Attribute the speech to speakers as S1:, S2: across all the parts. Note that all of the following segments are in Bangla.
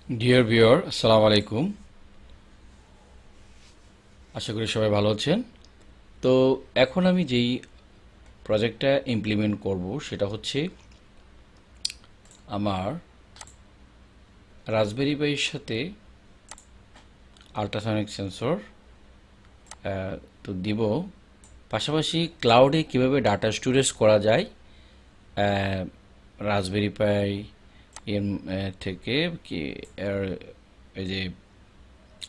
S1: ডিয়ার ভিউয়ার, আসসালামু আলাইকুম। আশা করি সবাই ভালো আছেন। তো এখন আমি যেই প্রজেক্টটা ইমপ্লিমেন্ট করব সেটা হচ্ছে আমার রাসবেরি পাইয়ের সাথে আল্ট্রাসনিক সেন্সর তো দিব। পাশাপাশি ক্লাউডে কিভাবে ডাটা স্টোরেজ করা যায় রাসবেরি পাই এর থেকে কি এর এই যে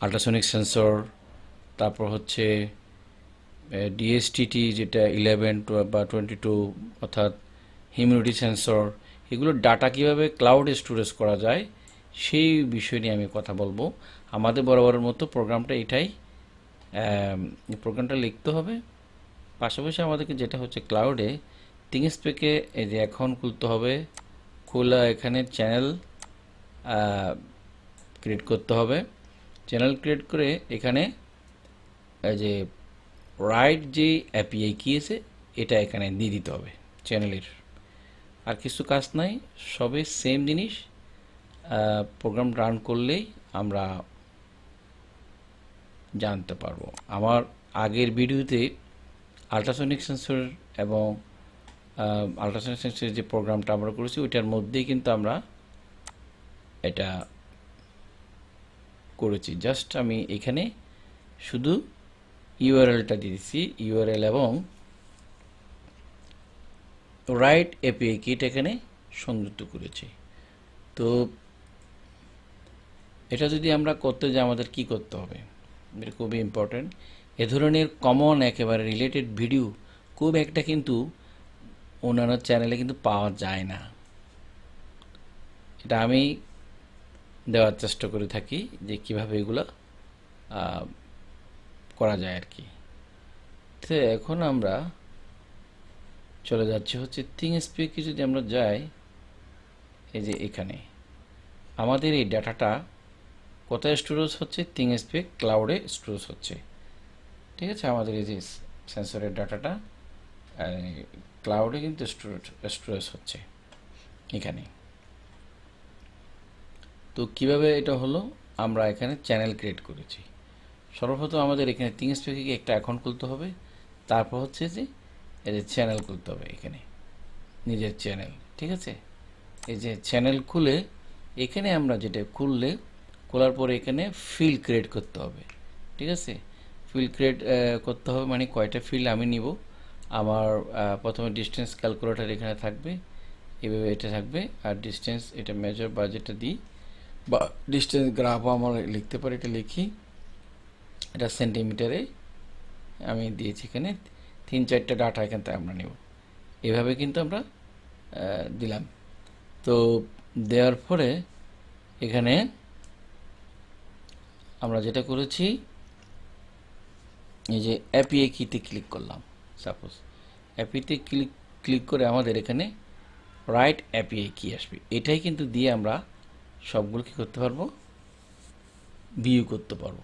S1: আল্ট্রাসনিক সেন্সর, তারপর হচ্ছে ডিএসটিটি যেটা 11 বা 22 অর্থাৎ হিউমিডিটি সেন্সর, এগুলোর ডাটা কিভাবে ক্লাউডে স্টোরেজ করা যায় সেই বিষয় নিয়ে আমি কথা বলবো। আমাদের বরাবরের মতো প্রোগ্রামটা এটাই। এই প্রোগ্রামটা লিখতে হবে। পাশাপাশি আমাদেরকে যেটা হচ্ছে ক্লাউডে থিংসপেকে এই যে এখন খুলতে হবে। খোলা এখানে চ্যানেল ক্রিয়েট করতে হবে। চ্যানেল ক্রিয়েট করে এখানে এই যে রাইট যে এপিআই কি আছে এটা এখানে দিয়ে দিতে হবে চ্যানেলের। আর কিছু কাজ নাই, সবে সেম জিনিস। প্রোগ্রাম রান করলেই আমরা জানতে পারবো। আমার আগের ভিডিওতে আল্ট্রাসনিক সেন্সর এবং আল্ট্রাসনিক সেন্সরের যে প্রোগ্রামটা আমরা করেছি ওইটার মধ্যেই কিন্তু আমরা এটা করেছি। জাস্ট আমি এখানে শুধু ইউআরএলটা দিয়েছি, ইউআরএল এবং রাইট এপিআই কিট এখানে সংযুক্ত করেছি। তো এটা যদি আমরা করতে যাই আমাদের কি করতে হবে, এটা খুবই ইম্পর্টেন্ট। এ ধরনের কমন একেবারে রিলেটেড ভিডিও খুব একটা কিন্তু অন্যান্য চ্যানেলে কিন্তু পাওয়া যায় না। এটা আমি দেওয়ার চেষ্টা করে থাকি যে কিভাবে এগুলো করা যায় আর কি। তো এখন আমরা চলে যাচ্ছি হচ্ছে থিংসপেকে। যদি আমরা যাই এই যে এখানে আমাদের এই ডাটাটা কোথায় স্টোরেজ হচ্ছে, থিংসপেক ক্লাউডে স্টোরেজ হচ্ছে। ঠিক আছে, আমাদের এই যে সেন্সরের ডাটাটা ক্লাউডে কিন্তু স্টোরেজ হচ্ছে এখানে। তো কিভাবে এটা হলো, আমরা এখানে চ্যানেল ক্রিয়েট করেছি। সর্বপ্রথম আমাদের এখানে থিংসপেকে একটা অ্যাকাউন্ট খুলতে হবে। তারপর হচ্ছে যে এই যে চ্যানেল খুলতে হবে এখানে, নিজের চ্যানেল। ঠিক আছে, এই যে চ্যানেল খুলে এখানে আমরা যেটা খোলার পরে এখানে ফিল্ড ক্রিয়েট করতে হবে। ঠিক আছে, ফিল্ড ক্রিয়েট করতে হবে মানে কয়টা ফিল্ড আমি নিব। আমার প্রথমে ডিস্টেন্স ক্যালকুলেটর এখানে থাকবে, এভাবে এটা থাকবে। আর ডিস্টেন্স এটা মেজর বা যেটা দিই বা ডিস্টেন্স গ্রাফও আমরা লিখতে পারি, এটা লিখি। এটা সেন্টিমিটারে আমি দিয়েছি এখানে। 3-4টা ডাটা এখান থেকে আমরা নেব। এভাবে কিন্তু আমরা দিলাম। তো দেওয়ার পরে এখানে আমরা যেটা করেছি এই যে অ্যাপিআই কিতে ক্লিক করলাম। সাপোজ অ্যাপিতে ক্লিক করে আমাদের এখানে রাইট অ্যাপিআই কি আসবে, এটাই কিন্তু দিয়ে আমরা সবগুলো কী করতে পারবো, ভিউ করতে পারবো।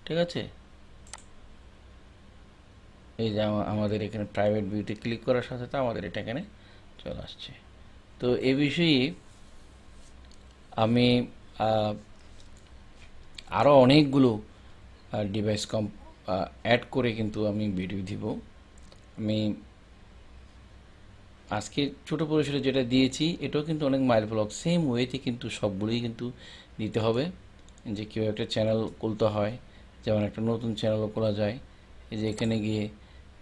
S1: ঠিক আছে, এই যে আমাদের এখানে প্রাইভেট ভিউতে ক্লিক করার সাথে সাথে আমাদের এটা এখানে চলে আসছে। তো এই বিষয়ে আমি আরও অনেকগুলো ডিভাইস অ্যাড করে কিন্তু আমি ভিডিও দিব। আমি আজকে ছোটো পরিসরে যেটা দিয়েছি এটাও কিন্তু অনেক মাইল ব্লগ সেম ওয়েতে কিন্তু সবগুলোই কিন্তু দিতে হবে। যে কেউ একটা চ্যানেল খুলতে হয়, যেমন একটা নতুন চ্যানেলও খোলা যায়। এই যে এখানে গিয়ে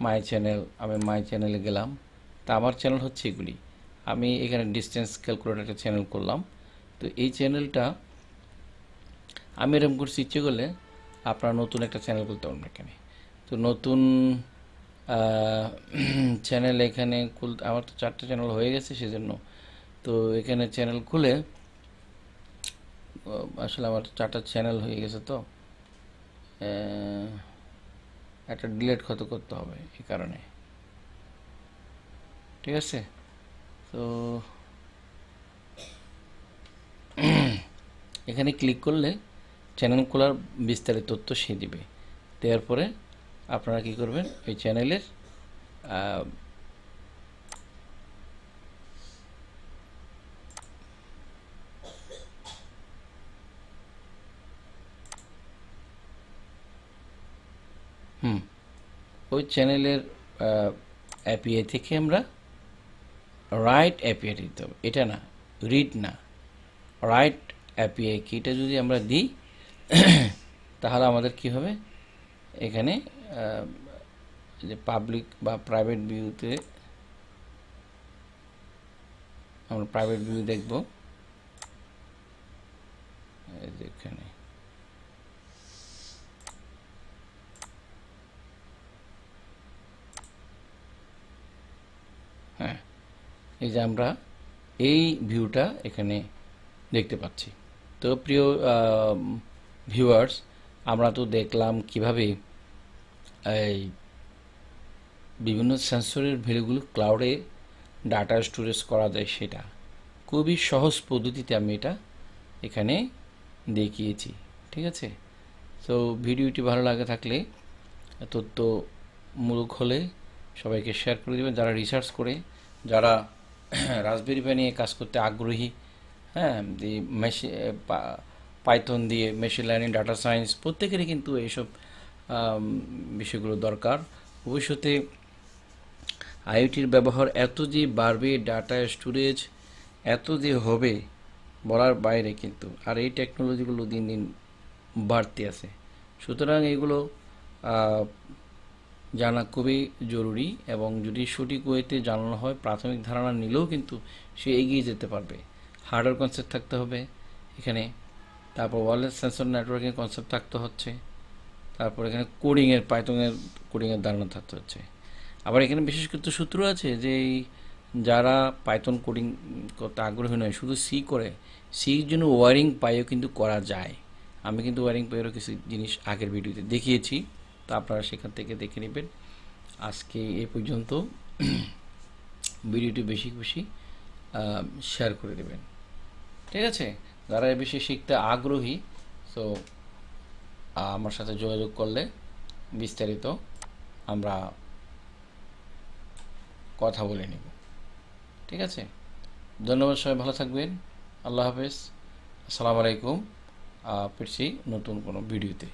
S1: মাই চ্যানেল, আমি মাই চ্যানেলে গেলাম। তা আমার চ্যানেল হচ্ছে এগুলি। আমি এখানে ডিস্টেন্স ক্যালকুলেটর একটা চ্যানেল করলাম। তো এই চ্যানেলটা আমি এরকম করছি, ইচ্ছে করলে আপনারা নতুন একটা চ্যানেল খুলতে পারবেন এখানে। তো নতুন চ্যানেল এখানে খুলতে আমার তো 4টা চ্যানেল হয়ে গেছে সেজন্য। তো এখানে চ্যানেল খুলে আসলে আমার 4টা চ্যানেল হয়ে গেছে, তো একটা ডিলেট করতে হবে এই কারণে। ঠিক আছে, তো এখানে ক্লিক করলে চ্যানেল খোলার বিস্তারিত তথ্য সে দিবে। দেওয়ার পরে আপনারা কি করবেন, ওই চ্যানেলের ওই চ্যানেলের এপিআই থেকে আমরা রাইট এপিআই দিতে হবে, এটা না, রিড না, রাইট এপিআই কিটা যদি আমরা দিই তাহলে আমাদের কি হবে, এখানে যে পাবলিক বা প্রাইভেট ভিউতে আমরা প্রাইভেট ভিউ দেখব, এখানে হ্যাঁ, এই যে আমরা এই ভিউটা এখানে দেখতে পাচ্ছি। তো প্রিয় ভিউয়ার্স, আমরা তো দেখলাম কিভাবে এই বিভিন্ন সেন্সরের ভ্যালুগুলো ক্লাউডে ডাটা স্টোরেজ করা যায়, সেটা খুবই সহজ পদ্ধতিতে আমি এটা এখানে দেখিয়েছি। ঠিক আছে, তো ভিডিওটি ভালো লাগে থাকলে, তথ্যমূলক হলে সবাইকে শেয়ার করে দেবেন। যারা রিসার্চ করে, যারা রাসবেরি পাই নিয়ে কাজ করতে আগ্রহী, হ্যাঁ, পাইথন দিয়ে মেশিন লার্নিং, ডাটা সায়েন্স, প্রত্যেকেরই কিন্তু এইসব বিষয়গুলো দরকার। ভবিষ্যতে আইওটির ব্যবহার এত যে বাড়বে, ডাটা স্টোরেজ এত যে হবে বলার বাইরে কিন্তু, আর এই টেকনোলজিগুলো দিন দিন বাড়তে আছে। সুতরাং এগুলো জানা খুবই জরুরি, এবং যদি সঠিক ওয়েতে জানানো হয়, প্রাথমিক ধারণা নিলেও কিন্তু সে এগিয়ে যেতে পারবে। হার্ডওয়্যার কনসেপ্ট থাকতে হবে এখানে, তারপর ওয়্যারলেস সেন্সর নেটওয়ার্কিং কনসেপ্ট থাকতে হচ্ছে, তারপর এখানে কোডিংয়ের, পাইথনের কোডিংয়ের ধারণা থাকতে হচ্ছে। আবার এখানে বিশেষ কিছু সূত্র আছে যে যারা পাইথন কোডিং করতে আগ্রহী নয়, শুধু সি করে, সির জন্য ওয়ারিং পাইও কিন্তু করা যায়। আমি কিন্তু ওয়ারিং পাইয়েরও কিছু জিনিস আগের ভিডিওতে দেখিয়েছি, তো আপনারা সেখান থেকে দেখে নেবেন। আজকে এই পর্যন্ত, ভিডিওটি বেশি বেশি শেয়ার করে দেবেন। ঠিক আছে, যারা এই বিষয়ে শিখতে আগ্রহী, তো আমার সাথে যোগাযোগ করলে বিস্তারিত আমরা কথা বলে নেব। ঠিক আছে, ধন্যবাদ, সবাই ভালো থাকবেন, আল্লাহ হাফেজ, আসসালামু আলাইকুম। ফিরছি নতুন কোনো ভিডিওতে।